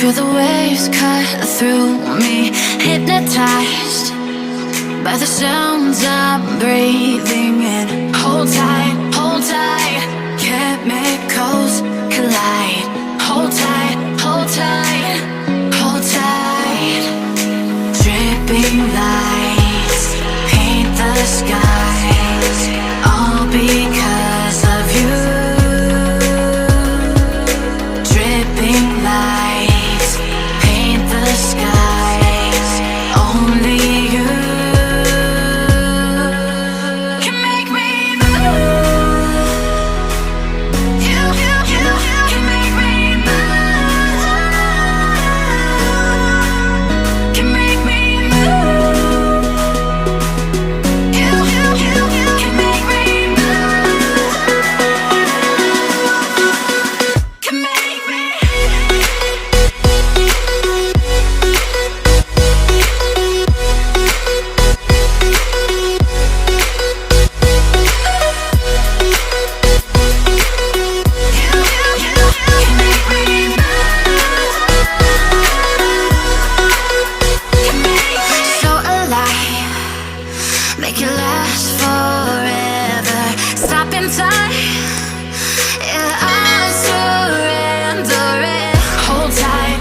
Feel the waves cut through me, hypnotized by the sounds I'm breathing in. Hold tight, hold tight, chemicals collide. Hold tight, hold tight, hold tight. Dripping lights paint the skies, all because of you. Dripping lights paint the skies, only you can make me move. You can make me move. Can make me move. You can make me move. Can make me. So alive, make it last forever. Stop in time, yeah, I surrender it. Hold tight,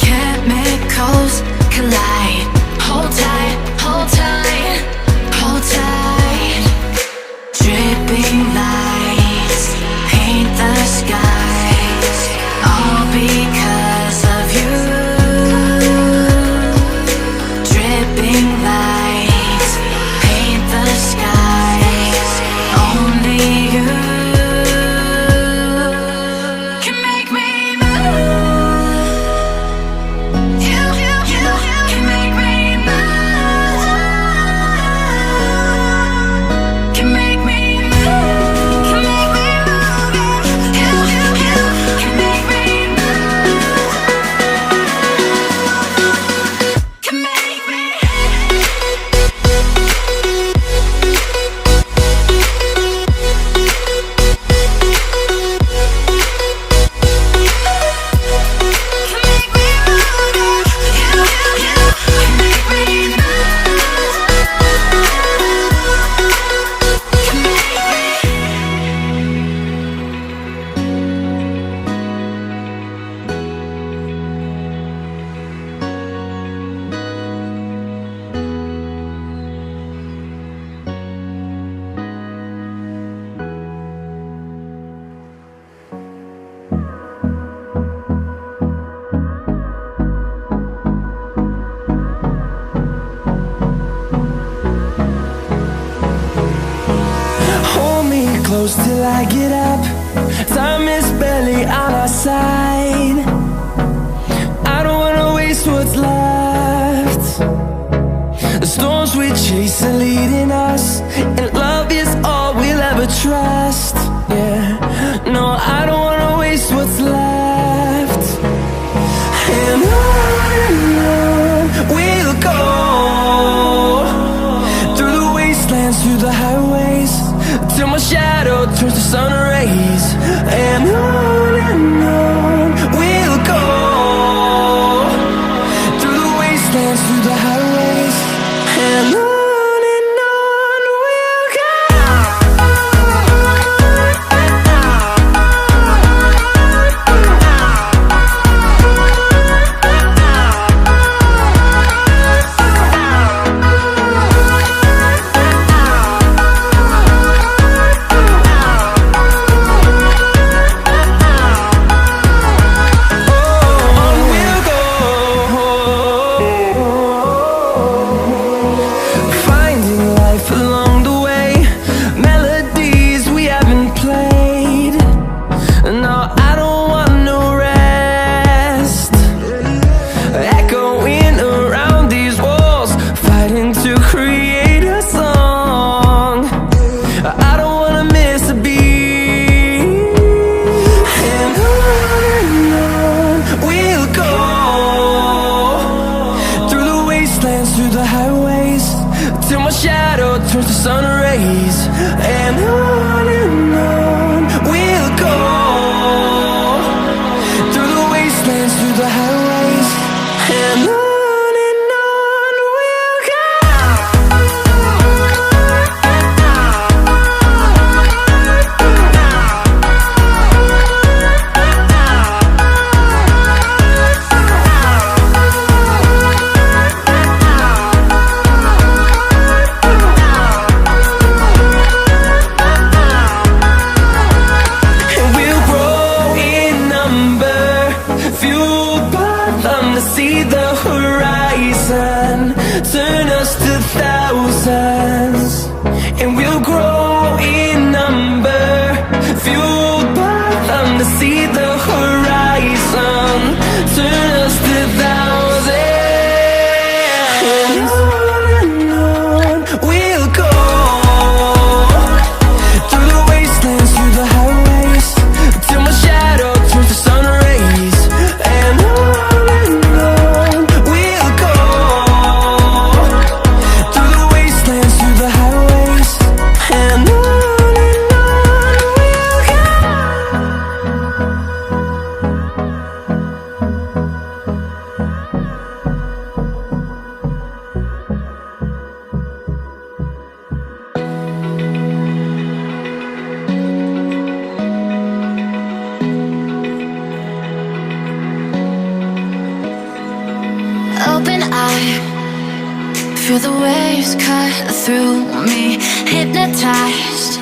chemicals collide. Hold tight, hold tight, hold tight. Dripping lights paint the skies, all because of you. Dripping lights paint the skies, only you can make me move. You can make me move. Can make me move. Can make me move. You can make me move. Can make me. Hold me close till I get up. Time is barely on our side. I don't wanna waste what's left. The storms we chase are leading us, and love is all we'll ever trust. Yeah, no, I don't wanna waste what's left. And on we'll go, through the wastelands, through the highways, till my shadow turns to sun rays. And on we'll go, through the wastelands, through the highways, and on we'll go. turns to sun rays, and on we'll go through the wastelands. and on we'll go. And we'll grow in number, fueled by them to see the horizon, turn us to thousands. And we'll grow in number, fueled by them to see the horizon, turn us to thousands. And on we'll go, through the wastelands, through the highways, till my shadow turns to sun rays. And on we'll go, through the wastelands, through the highways. And on we'll go. Open eye, feel the waves cut through me, hypnotized